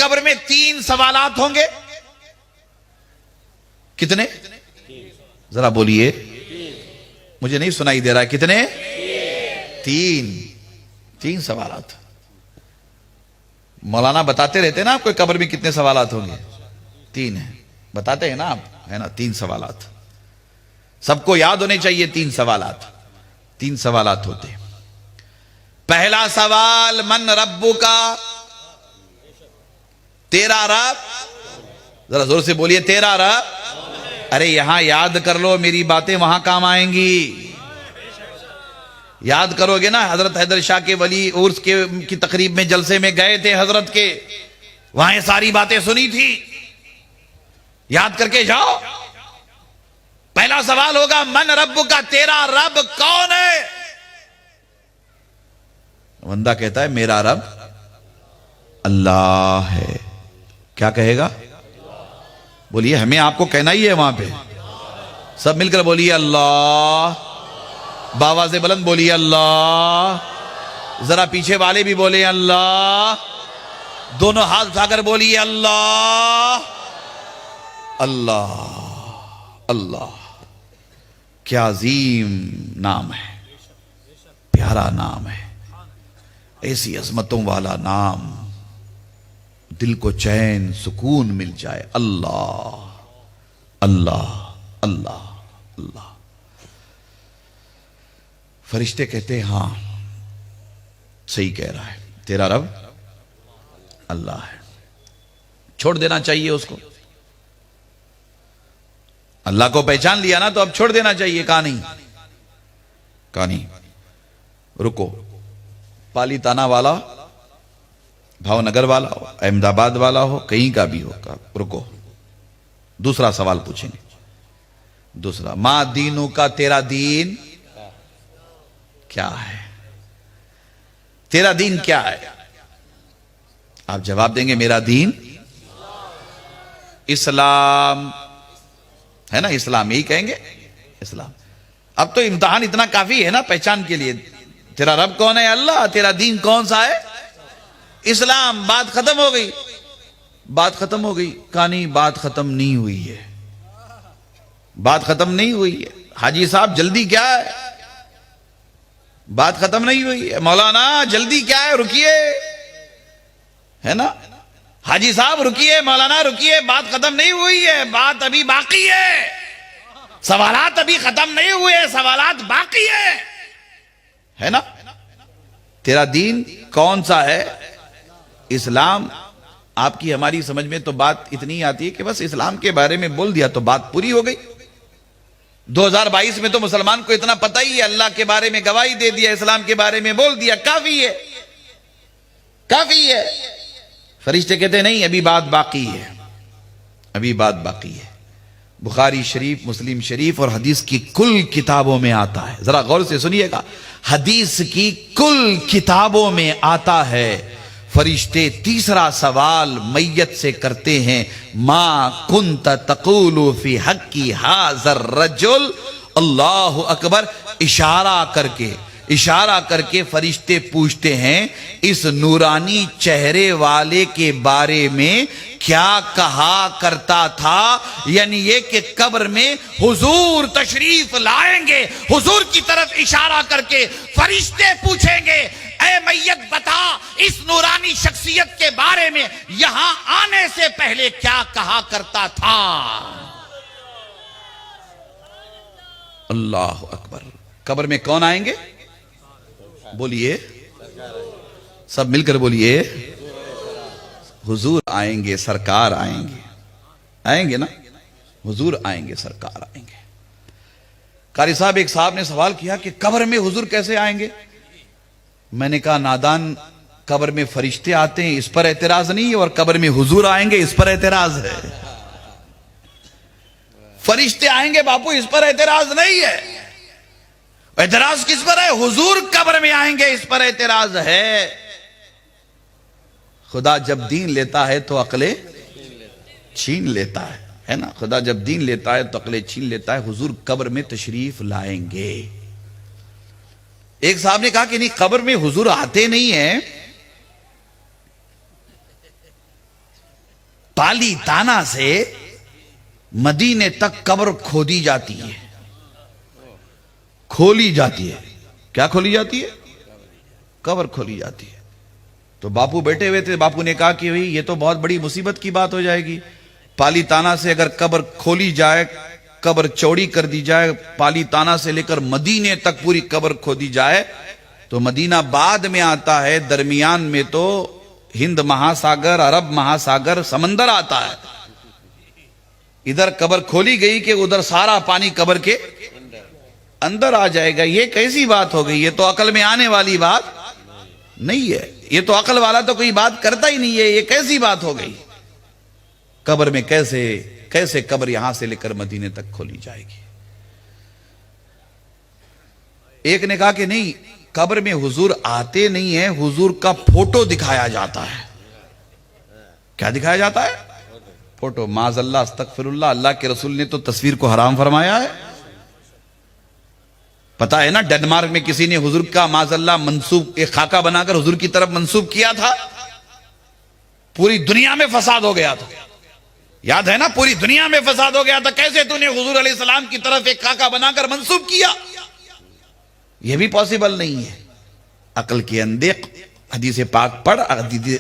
قبر میں 3 سوالات ہوں گے. کتنے؟ ذرا بولیے, مجھے نہیں سنائی دے رہا. کتنے؟ 3 سوالات. مولانا بتاتے رہتے ہیں نا آپ کو قبر میں کتنے سوالات ہوں گے. 3 ہیں, بتاتے ہیں نا آپ, ہے نا. 3 سوالات سب کو یاد ہونے چاہیے. 3 سوالات 3 سوالات ہوتے ہیں. پہلا سوال, من ربک, تیرا رب. ذرا زور سے بولیے, تیرا رب. ارے یہاں یاد کر لو, میری باتیں وہاں کام آئیں گی. یاد کرو گے نا, حضرت حیدر شاہ کے ولی عرس کی تقریب میں, جلسے میں گئے تھے حضرت کے, وہاں یہ ساری باتیں سنی تھی. یاد کر کے جاؤ. پہلا سوال ہوگا, من ربک, تیرا رب کون ہے؟ بندہ کہتا ہے میرا رب اللہ ہے. کیا کہے گا؟ بولیے, ہمیں آپ کو کہنا ہی ہے وہاں پہ. سب مل کر بولیے اللہ. باواز بلند بولیے اللہ. ذرا پیچھے والے بھی بولے اللہ. دونوں ہاتھ اٹھا کر بولیے اللہ اللہ اللہ. کیا عظیم نام ہے, پیارا نام ہے, ایسی عظمتوں والا نام, دل کو چین سکون مل جائے. اللہ اللہ اللہ اللہ. فرشتے کہتے ہیں ہاں صحیح کہہ رہا ہے, تیرا رب اللہ ہے. چھوڑ دینا چاہیے اس کو. اللہ کو پہچان لیا نا, تو اب چھوڑ دینا چاہیے. کہا نہیں, رکو. پالی تانا والا, بھاؤ نگر والا ہو, احمد آباد والا ہو, کہیں کا بھی ہو, رکو. دوسرا سوال پوچھیں گے. دوسرا, ما دینو کا, تیرا دین کیا ہے؟ تیرا دین کیا ہے؟ آپ جواب دیں گے میرا دین اسلام ہے نا. اسلام یہی کہیں گے, اسلام. اب تو امتحان اتنا کافی ہے نا پہچان کے لیے. تیرا رب کون ہے؟ اللہ. تیرا دین کون سا ہے؟ اسلام. بات ختم ہو گئی. بات ختم ہو گئی. کہانی بات ختم نہیں ہوئی ہے. بات ختم نہیں ہوئی ہے. حاجی صاحب جلدی کیا ہے؟ بات ختم نہیں ہوئی ہے. مولانا جلدی کیا ہے؟ رکیے, ہے نا. حاجی صاحب رکیے, مولانا رکیے, بات ختم نہیں ہوئی ہے, بات ابھی باقی ہے. سوالات ابھی ختم نہیں ہوئے, سوالات باقی ہے نا. تیرا دین کون سا ہے؟ اسلام. آپ کی ہماری سمجھ میں تو بات اتنی آتی ہے کہ بس اسلام کے بارے میں بول دیا تو بات پوری ہو گئی. 2022 میں تو مسلمان کو اتنا پتہ ہی ہے, اللہ کے بارے میں گواہی دے دیا, اسلام کے بارے میں بول دیا, کافی ہے, کافی ہے. فرشتے کہتے ہیں نہیں, ابھی بات باقی ہے, ابھی بات باقی ہے. بخاری شریف, مسلم شریف اور حدیث کی کل کتابوں میں آتا ہے. ذرا غور سے سنیے گا, حدیث کی کل کتابوں میں آتا ہے. فرشتے تیسرا سوال میت سے کرتے ہیں, ما کنت تقول فی حقی ھذا الرجل. اللہ اکبر. اشارہ کر کے فرشتے پوچھتے ہیں اس نورانی چہرے والے کے بارے میں کیا کہا کرتا تھا. یعنی یہ کہ قبر میں حضور تشریف لائیں گے, حضور کی طرف اشارہ کر کے فرشتے پوچھیں گے, اے میت بتا اس نورانی شخصیت کے بارے میں یہاں آنے سے پہلے کیا کہا کرتا تھا. اللہ اکبر. قبر میں کون آئیں گے؟ بولیے, سب مل کر بولیے, حضور آئیں گے, سرکار آئیں گے. آئیں گے نا, حضور آئیں گے, سرکار آئیں گے. قاری صاحب, ایک صاحب نے سوال کیا کہ قبر میں حضور کیسے آئیں گے؟ میں نے کہا نادان, قبر میں فرشتے آتے ہیں اس پر اعتراض نہیں ہے, اور قبر میں حضور آئیں گے اس پر اعتراض ہے. فرشتے آئیں گے باپو, اس پر اعتراض نہیں ہے. اعتراض کس پر ہے؟ حضور قبر میں آئیں گے اس پر اعتراض ہے. خدا جب دین لیتا ہے تو عقلیں چھین لیتا ہے نا. خدا جب دین لیتا ہے تو عقلیں چھین لیتا ہے. حضور قبر میں تشریف لائیں گے. ایک صاحب نے کہا کہ نہیں, قبر میں حضور آتے نہیں ہیں. پالی تانا سے مدینے تک قبر کھودی جاتی ہے، کھولی جاتی ہے. کیا کھولی جاتی ہے؟ قبر کھولی جاتی ہے. تو باپو بیٹھے ہوئے تھے، باپو نے کہا کہ یہ تو بہت بڑی مصیبت کی بات ہو جائے گی. پالی تانا سے اگر قبر کھولی جائے، قبر چوڑی کر دی جائے، پالی تانا سے لے کر مدینے تک پوری قبر کھودی جائے، تو مدینہ بعد میں آتا ہے، درمیان میں تو ہند مہاساگر، عرب مہاساگر، سمندر آتا ہے. ادھر قبر کھولی گئی کہ ادھر سارا پانی قبر کے اندر آ جائے گا. یہ کیسی بات ہو گئی؟ یہ تو عقل میں آنے والی بات نہیں ہے. یہ تو عقل والا تو کوئی بات کرتا ہی نہیں ہے. یہ کیسی بات ہو گئی؟ قبر میں کیسے قبر یہاں سے لے کر مدینے تک کھولی جائے گی؟ ایک نے کہا کہ نہیں، قبر میں حضور آتے نہیں ہیں، حضور کا فوٹو دکھایا جاتا ہے. کیا دکھایا جاتا ہے؟ فوٹو. معاذ اللہ، استغفر اللہ. اللہ کے رسول نے تو تصویر کو حرام فرمایا ہے. پتا ہے نا، ڈنمارک میں کسی نے حضور کا معاذ اللہ منسوب، ایک خاکہ بنا کر حضور کی طرف منسوب کیا تھا. پوری دنیا میں فساد ہو گیا تھا. یاد ہے نا، پوری دنیا میں فساد ہو گیا تھا. کیسے تو نے حضور علیہ السلام کی طرف ایک خاکہ بنا کر منسوب کیا؟ یہ بھی پاسبل نہیں ہے. عقل کے اندے حدیث پاک پڑھ،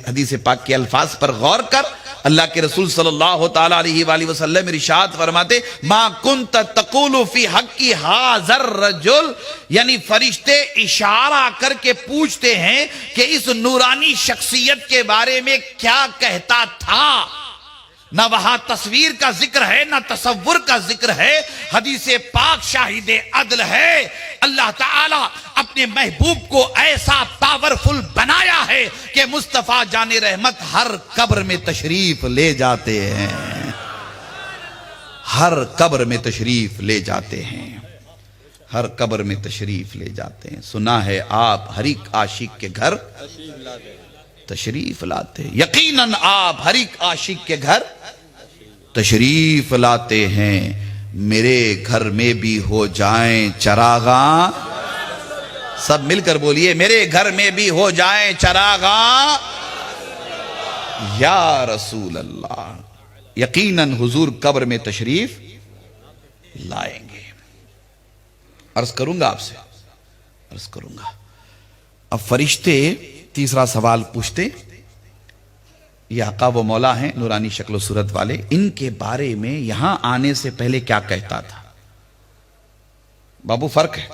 حدیث پاک کے الفاظ پر غور کر. اللہ کے رسول صلی اللہ تعالی علیہ وآلہ وسلم ارشاد فرماتے، ما کنت تقول فی حق ھذا الرجل، یعنی فرشتے اشارہ کر کے پوچھتے ہیں کہ اس نورانی شخصیت کے بارے میں کیا کہتا تھا. نہ وہاں تصویر کا ذکر ہے، نہ تصور کا ذکر ہے. حدیث پاک شاہد عدل ہے. اللہ تعالی اپنے محبوب کو ایسا پاورفل بنایا ہے کہ مصطفیٰ جان رحمت ہر قبر میں تشریف لے جاتے ہیں. ہر قبر میں تشریف لے جاتے ہیں. ہر قبر میں تشریف لے جاتے ہیں. سنا ہے آپ ہر ایک عاشق کے گھر تشریف لاتے ہیں. یقیناً آپ ہر ایک عاشق کے گھر تشریف لاتے ہیں. میرے گھر میں بھی ہو جائیں چراغاں. سب مل کر بولیے، میرے گھر میں بھی ہو جائیں چراغاں یا رسول اللہ. یقیناً حضور قبر میں تشریف لائیں گے. عرض کروں گا آپ سے، عرض کروں گا. اب فرشتے تیسرا سوال پوچھتے، یہ آقا و مولا ہیں نورانی شکل و صورت والے، ان کے بارے میں یہاں آنے سے پہلے کیا کہتا تھا؟ بابو فرق ہے،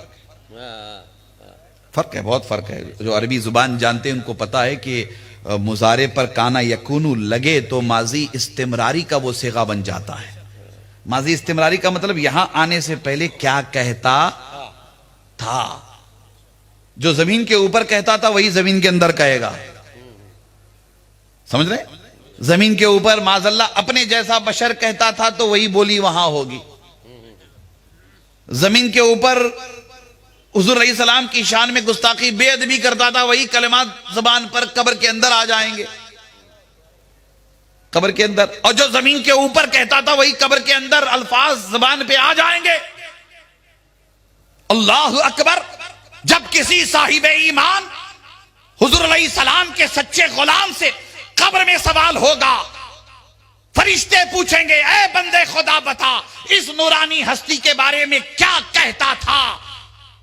فرق ہے، بہت فرق ہے. جو عربی زبان جانتے ہیں ان کو پتا ہے کہ مضارع پر کانا یکونو لگے تو ماضی استمراری کا وہ صیغہ بن جاتا ہے. ماضی استمراری کا مطلب یہاں آنے سے پہلے کیا کہتا تھا. جو زمین کے اوپر کہتا تھا وہی زمین کے اندر کہے گا. سمجھ رہے؟ زمین کے اوپر معاذ اللہ اپنے جیسا بشر کہتا تھا تو وہی بولی وہاں ہوگی. زمین کے اوپر حضور علیہ السلام کی شان میں گستاخی بے ادبی کرتا تھا، وہی کلمات زبان پر قبر کے اندر آ جائیں گے. قبر کے اندر. اور جو زمین کے اوپر کہتا تھا وہی قبر کے اندر الفاظ زبان پہ آ جائیں گے. اللہ اکبر. جب کسی صاحب ایمان حضور علیہ السلام کے سچے غلام سے قبر میں سوال ہوگا، فرشتے پوچھیں گے، اے بندے خدا بتا اس نورانی ہستی کے بارے میں کیا کہتا تھا.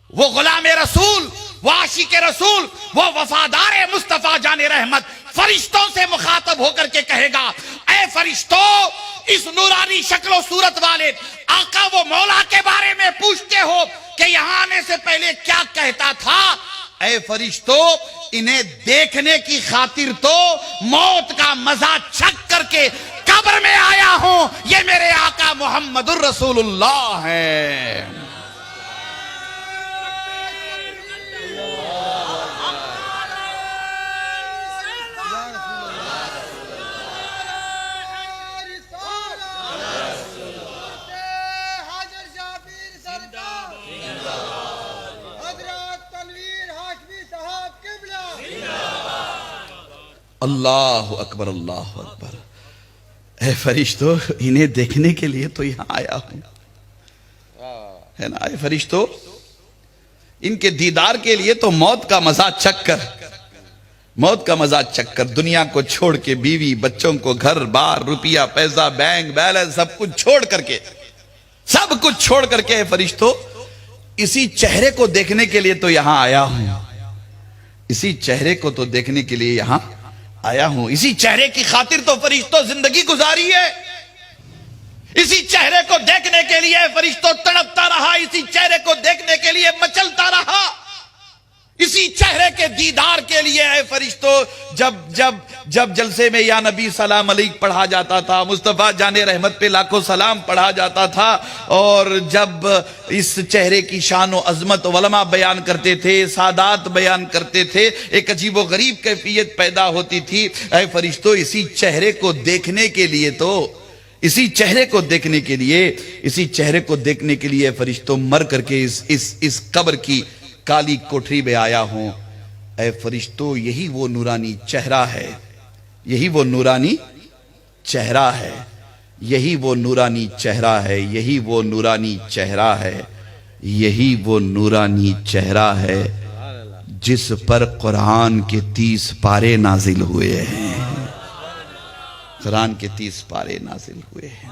وہ غلام رسول، وہ عاشق رسول، وہ وفادار مصطفیٰ جان رحمت فرشتوں سے مخاطب ہو کر کے کہے گا، اے فرشتوں، اس نورانی شکل و صورت والے آقا و مولا کے بارے میں پوچھتے ہو کہ یہاں آنے سے پہلے کیا کہتا تھا. اے فرشتوں، انہیں دیکھنے کی خاطر تو موت کا مزہ چکھ کر کے قبر میں آیا ہوں. یہ میرے آقا محمد الرسول اللہ ہے. اللہ اکبر، اللہ اکبر. اے فرشتوں، انہیں دیکھنے کے لیے تو یہاں آیا ہوں، ہے نا. اے فرشتوں، ان کے دیدار کے لیے تو موت کا مزہ چکھ کر موت کا مزاج چک کر دنیا کو چھوڑ کے بیوی بچوں کو گھر بار روپیہ پیسہ بینک بیلنس سب کچھ چھوڑ کر کے فرشتوں اسی چہرے کو دیکھنے کے لیے تو یہاں آیا ہوں، اسی چہرے کو تو دیکھنے کے لیے یہاں آیا ہوں، اسی چہرے کی خاطر تو فرشتوں زندگی گزاری ہے، اسی چہرے کو دیکھنے کے لیے فرشتوں تڑپتا رہا، اسی چہرے کو دیکھنے کے لیے مچلتا رہا، اسی چہرے کے دیدار کے لیے اے فرشتوں جب جلسے میں یا نبی سلام علیک پڑھا جاتا تھا، مصطفیٰ جان رحمت پہ لاکھوں سلام پڑھا جاتا تھا، اور جب اس چہرے کی شان و عظمت علماء بیان کرتے تھے، سادات بیان کرتے تھے، ایک عجیب و غریب کیفیت پیدا ہوتی تھی۔ اے فرشتوں اسی چہرے کو دیکھنے کے لیے تو اسی چہرے کو دیکھنے کے لیے فرشتوں مر کر کے اس قبر کی کالی کوٹری میں آیا ہوں۔ اے فرشتوں یہی وہ نورانی چہرہ ہے، یہی وہ نورانی چہرہ ہے، یہی وہ نورانی چہرہ ہے، یہی وہ نورانی چہرہ ہے، یہی وہ نورانی چہرہ ہے جس پر قرآن کے 30 پارے نازل ہوئے ہیں، قرآن کے 30 پارے نازل ہوئے ہیں۔